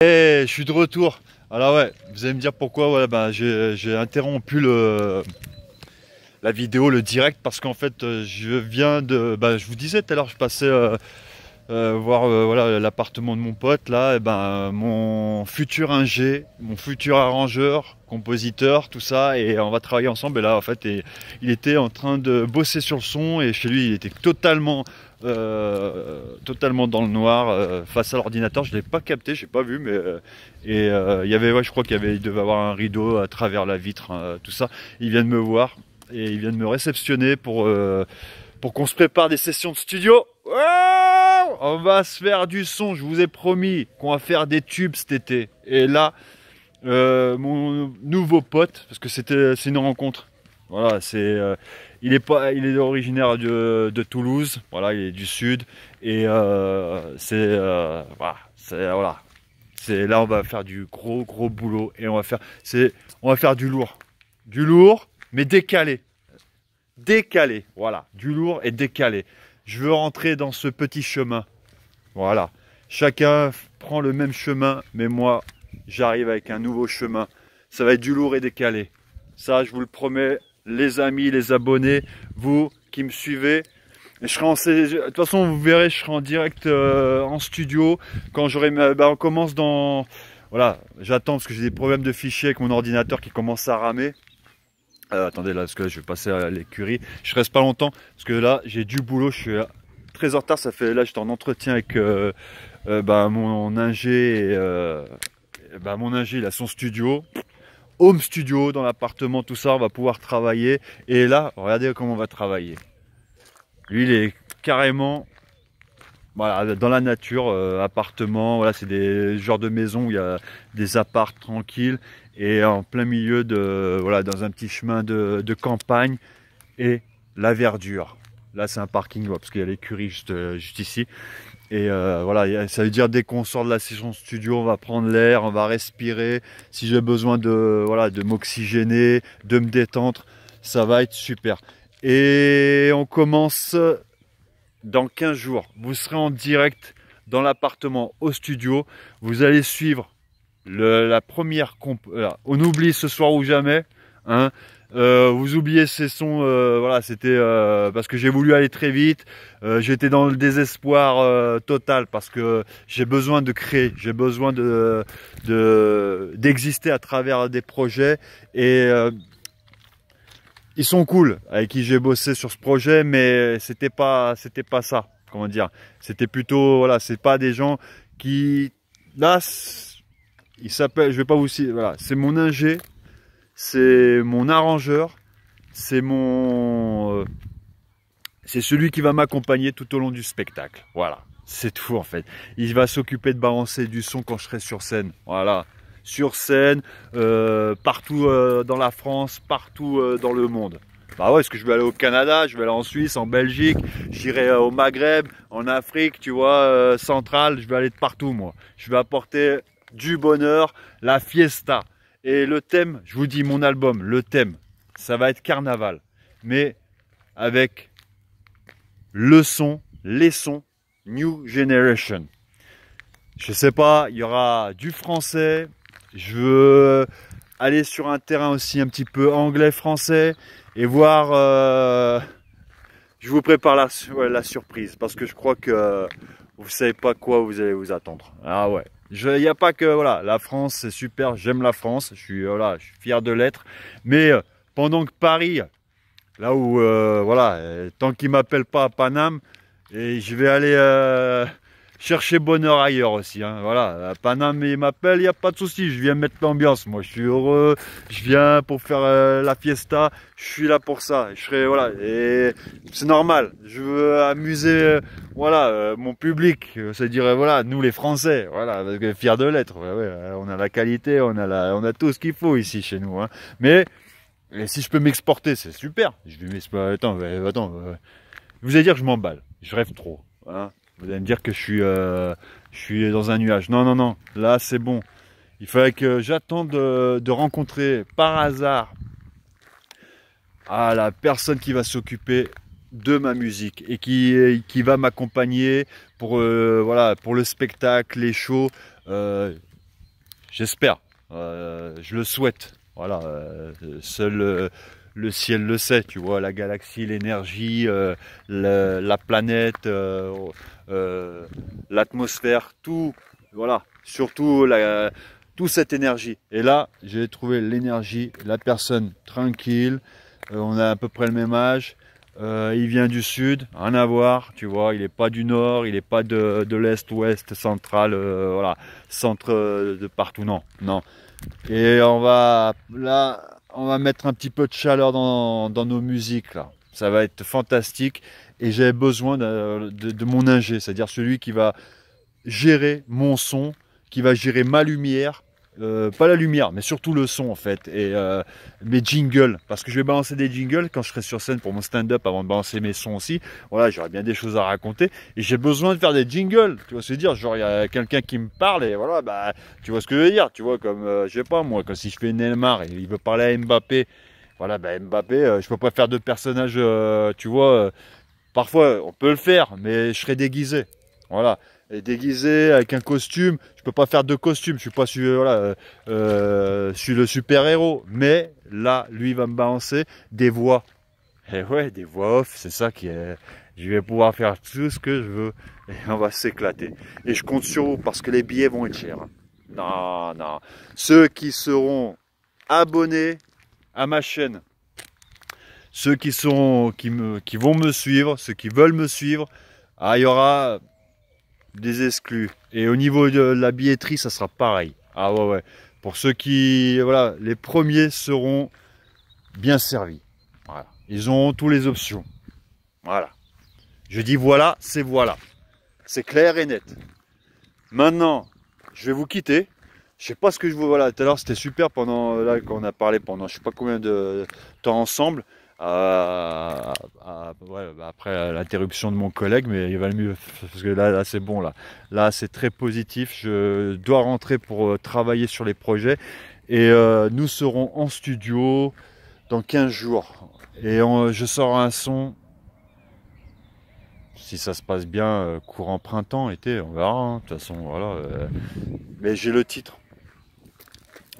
Je suis de retour. Alors ouais, vous allez me dire pourquoi. Voilà, ben, j'ai interrompu la vidéo, le direct, parce qu'en fait, je viens de. Ben, je vous disais tout à l'heure, je passais voir voilà l'appartement de mon pote là. Et ben, mon futur ingé, mon futur arrangeur, compositeur, tout ça, et on va travailler ensemble. Et là, en fait, il était en train de bosser sur le son, et chez lui, il était totalement dans le noir face à l'ordinateur. Je l'ai pas capté, j'ai pas vu, mais il y avait, ouais, je crois il devait avoir un rideau à travers la vitre, hein, tout ça. Il vient de me voir et il vient de me réceptionner pour qu'on se prépare des sessions de studio. Wow, on va se faire du son, je vous ai promis qu'on va faire des tubes cet été. Et là, mon nouveau pote, parce que c'est une rencontre. Voilà, il est originaire de Toulouse. Voilà, il est du sud et voilà. C'est là on va faire du gros boulot et on va faire du lourd mais décalé. Voilà, du lourd et décalé. Je veux rentrer dans ce petit chemin. Voilà, chacun prend le même chemin, mais moi j'arrive avec un nouveau chemin. Ça va être du lourd et décalé. Ça, je vous le promets, les amis, les abonnés, vous qui me suivez. De toute façon, vous verrez, je serai en direct en studio quand on commence dans. Voilà, j'attends parce que j'ai des problèmes de fichiers avec mon ordinateur qui commence à ramer. Attendez là, parce que là, je vais passer à l'écurie. Je reste pas longtemps parce que là, j'ai du boulot. Je suis très en retard. Là, j'étais en entretien avec mon ingé. Mon ingé, il a son studio. Home studio dans l'appartement, tout ça, on va pouvoir travailler. Et là, regardez comment on va travailler. Lui, il est carrément voilà, dans la nature, appartement. Voilà, c'est des genres de maisons où il y a des apparts tranquilles et en plein milieu voilà, dans un petit chemin de campagne et la verdure. Là, c'est un parking parce qu'il y a l'écurie juste ici. Et voilà, ça veut dire dès qu'on sort de la session studio, on va prendre l'air, on va respirer. Si j'ai besoin de m'oxygéner, de me détendre, ça va être super. Et on commence dans 15 jours. Vous serez en direct dans l'appartement au studio. Vous allez suivre la première comp. On oublie ce soir ou jamais. Hein. Vous oubliez ces sons, voilà, c'était parce que j'ai voulu aller très vite. J'étais dans le désespoir total parce que j'ai besoin de créer, j'ai besoin d'exister à travers des projets et ils sont cool avec qui j'ai bossé sur ce projet, mais c'était pas ça. Comment dire? C'était plutôt voilà, c'est pas des gens qui là, il s'appelle, je vais pas vous citer, voilà, c'est mon ingé. C'est mon arrangeur, c'est c'est celui qui va m'accompagner tout au long du spectacle. Voilà, c'est tout en fait. Il va s'occuper de balancer du son quand je serai sur scène. Voilà, sur scène, partout dans la France, partout dans le monde. Bah ouais, est-ce que je vais aller au Canada, je vais aller en Suisse, en Belgique, j'irai au Maghreb, en Afrique, tu vois, centrale, je vais aller de partout moi. Je vais apporter du bonheur, la fiesta. Et le thème, je vous dis mon album, le thème, ça va être carnaval. Mais avec le son, les sons, New Generation. Je sais pas, il y aura du français. Je veux aller sur un terrain aussi un petit peu anglais-français et voir. Je vous prépare la surprise parce que je crois que vous savez pas quoi vous allez vous attendre. Ah ouais. Il n'y a pas que voilà, la France c'est super, j'aime la France, je suis fier de l'être. Mais pendant que Paris, là où voilà, tant qu'il m'appelle pas à Paname, et je vais aller chercher bonheur ailleurs aussi. Hein, voilà, à Paname il m'appelle, il n'y a pas de souci, je viens mettre l'ambiance. Moi je suis heureux, je viens pour faire la fiesta, je suis là pour ça. Je serai voilà, et c'est normal. Je veux amuser mon public, c'est-à-dire voilà, nous les Français, voilà, parce que fiers de l'être. Ouais, on a la qualité, on a tout ce qu'il faut ici chez nous. Hein, mais et si je peux m'exporter, c'est super. Je vais m'exporter. Attends. Vous allez dire que je m'emballe. Je rêve trop. Hein. Vous allez me dire que je suis dans un nuage. Non. Là, c'est bon. Il fallait que j'attende de rencontrer par hasard la personne qui va s'occuper de ma musique et qui va m'accompagner pour le spectacle, les shows. j'espère, je le souhaite. Voilà, seul le ciel le sait, tu vois, la galaxie, l'énergie, la planète, l'atmosphère, tout, voilà, surtout toute cette énergie. Et là, j'ai trouvé l'énergie, la personne tranquille, on a à peu près le même âge. Il vient du sud, rien à voir, tu vois, il n'est pas du nord, il n'est pas de l'est, ouest, central, voilà, centre de partout, non, non. Et on va mettre un petit peu de chaleur dans nos musiques là. Ça va être fantastique. Et j'avais besoin de mon ingé, c'est-à-dire celui qui va gérer mon son, qui va gérer ma lumière, pas la lumière, mais surtout le son en fait, et mes jingles, parce que je vais balancer des jingles quand je serai sur scène pour mon stand-up avant de balancer mes sons aussi. Voilà, j'aurai bien des choses à raconter, et j'ai besoin de faire des jingles, tu vois ce que je veux dire, genre il y a quelqu'un qui me parle, et voilà, bah tu vois ce que je veux dire, tu vois, comme, je sais pas moi, comme si je fais Neymar, et il veut parler à Mbappé, voilà, bah Mbappé, je peux pas faire de personnage, tu vois, parfois on peut le faire, mais je serai déguisé, voilà. Et déguisé avec un costume, je peux pas faire de costume, je suis pas voilà, je suis le super héros, mais là lui il va me balancer des voix, et ouais, des voix off, c'est ça qui est, je vais pouvoir faire tout ce que je veux et on va s'éclater, et je compte sur vous parce que les billets vont être chers. Non, non, ceux qui seront abonnés à ma chaîne, ceux qui vont me suivre, ceux qui veulent me suivre, il y aura des exclus. Et au niveau de la billetterie, ça sera pareil. Ah ouais, ouais. Pour ceux qui, voilà, les premiers seront bien servis. Voilà. Ils ont toutes les options. Voilà. Je dis voilà, c'est voilà. C'est clair et net. Maintenant, je vais vous quitter. Je sais pas ce que je vous... Voilà, tout à l'heure c'était super pendant... Là, quand on a parlé pendant je sais pas combien de temps ensemble. Ouais, après l'interruption de mon collègue, mais il va le mieux parce que là c'est bon, là c'est très positif. Je dois rentrer pour travailler sur les projets et nous serons en studio dans 15 jours et je sors un son, si ça se passe bien, courant printemps, été, on verra, hein. De toute façon voilà, mais j'ai le titre,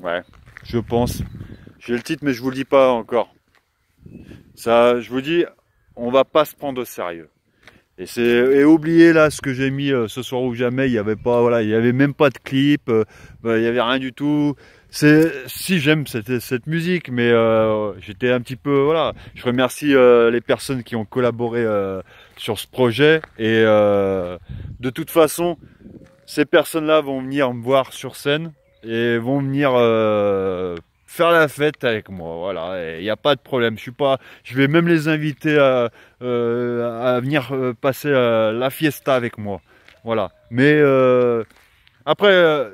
ouais, je pense, j'ai le titre mais je vous le dis pas encore. Ça, je vous dis, on va pas se prendre au sérieux. Et oubliez là ce que j'ai mis ce soir ou jamais. Il y avait pas, voilà, il y avait même pas de clip. Il y avait rien du tout. Si j'aime cette musique, mais j'étais un petit peu, voilà. Je remercie les personnes qui ont collaboré sur ce projet. Et de toute façon, ces personnes-là vont venir me voir sur scène et vont venir faire la fête avec moi, voilà, il n'y a pas de problème, je vais même les inviter à venir passer la fiesta avec moi, voilà, mais après,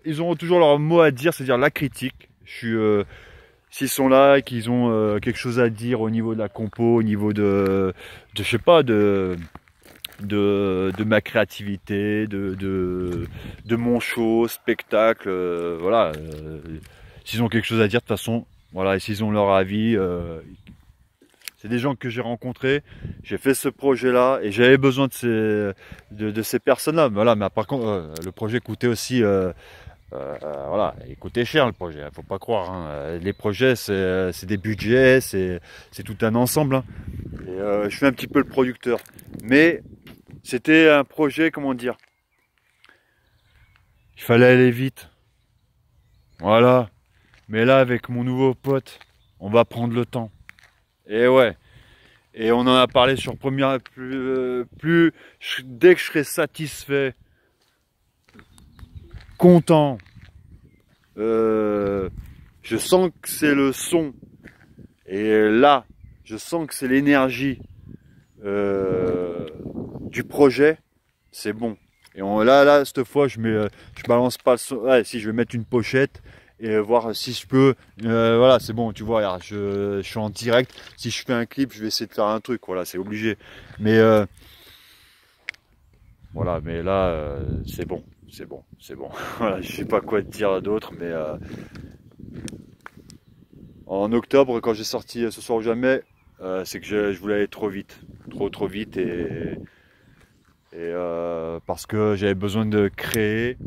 ils auront toujours leur mot à dire, c'est-à-dire la critique, s'ils sont là et qu'ils ont quelque chose à dire au niveau de la compo, au niveau je sais pas, de ma créativité, de mon show, spectacle, voilà. S'ils ont quelque chose à dire, de toute façon, voilà, et s'ils ont leur avis, c'est des gens que j'ai rencontrés, j'ai fait ce projet-là et j'avais besoin de ces personnes-là. Voilà, mais par contre, le projet coûtait aussi, voilà, il coûtait cher le projet, faut pas croire, hein. Les projets, c'est des budgets, c'est tout un ensemble, hein. Et je suis un petit peu le producteur, mais c'était un projet, comment dire, il fallait aller vite, voilà. Mais là, avec mon nouveau pote, on va prendre le temps. Et ouais. Et on en a parlé sur première... dès que je serai satisfait, content, je sens que c'est le son. Et là, je sens que c'est l'énergie du projet. C'est bon. Et là, cette fois, je balance pas le son. Ouais, si, je vais mettre une pochette. Et voir si je peux, voilà, c'est bon, tu vois, regarde, je suis en direct, si je fais un clip, je vais essayer de faire un truc, voilà, c'est obligé, mais voilà, mais là, c'est bon, c'est bon, c'est bon, voilà, je sais pas quoi te dire d'autre, mais en octobre, quand j'ai sorti Ce soir ou jamais, c'est que je voulais aller trop vite, trop vite, et parce que j'avais besoin de créer,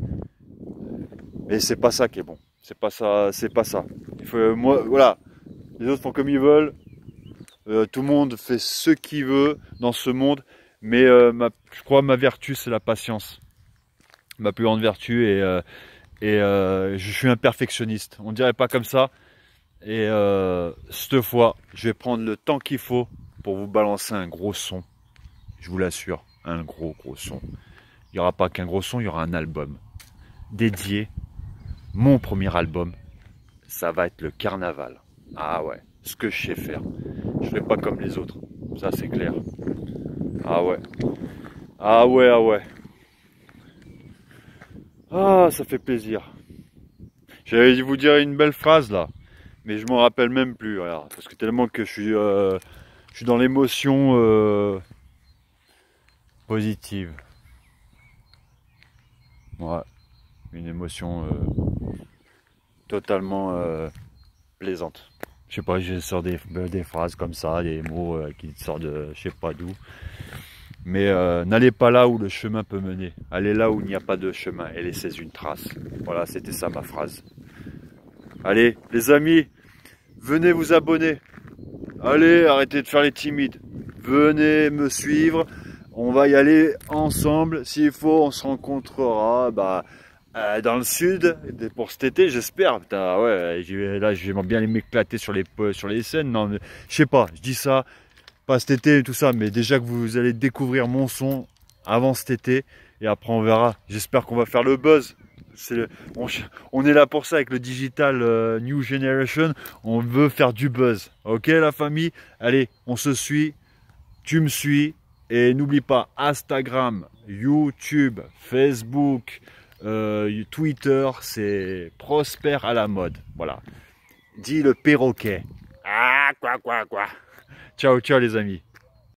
Mais c'est pas ça qui est bon. C'est pas ça, c'est pas ça. Il faut, moi, voilà. Les autres font comme ils veulent. Tout le monde fait ce qu'il veut dans ce monde. Mais je crois ma vertu, c'est la patience. Ma plus grande vertu. Je suis un perfectionniste. On dirait pas comme ça. Et cette fois, je vais prendre le temps qu'il faut pour vous balancer un gros son. Je vous l'assure, un gros son. Il n'y aura pas qu'un gros son, il y aura un album dédié. Mon premier album, ça va être le carnaval. Ah ouais, ce que je sais faire. Je ne fais pas comme les autres, ça c'est clair. Ah ouais, ah ouais, ah ouais. Ah, ça fait plaisir. J'allais dû vous dire une belle phrase là, mais je m'en rappelle même plus, regarde, parce que tellement que je suis dans l'émotion positive. Ouais, une émotion totalement plaisante. Je sais pas, je sors des phrases comme ça, des mots qui sortent de je sais pas d'où. Mais n'allez pas là où le chemin peut mener. Allez là où il n'y a pas de chemin et laissez une trace. Voilà, c'était ça ma phrase. Allez, les amis, venez vous abonner. Allez, arrêtez de faire les timides. Venez me suivre. On va y aller ensemble. S'il faut, on se rencontrera dans le sud pour cet été, j'espère. Ouais, là, j'aimerais bien m'éclater sur les scènes. Non, mais, je sais pas, je dis ça, pas cet été et tout ça, mais déjà que vous allez découvrir mon son avant cet été. Et après, on verra. J'espère qu'on va faire le buzz. On est là pour ça avec le digital New Generation. On veut faire du buzz. Ok, la famille? Allez, on se suit. Tu me suis. Et n'oublie pas, Instagram, YouTube, Facebook, Twitter, c'est Prosper à la mode. Voilà. Dis le perroquet. Ah, quoi. Ciao, ciao les amis.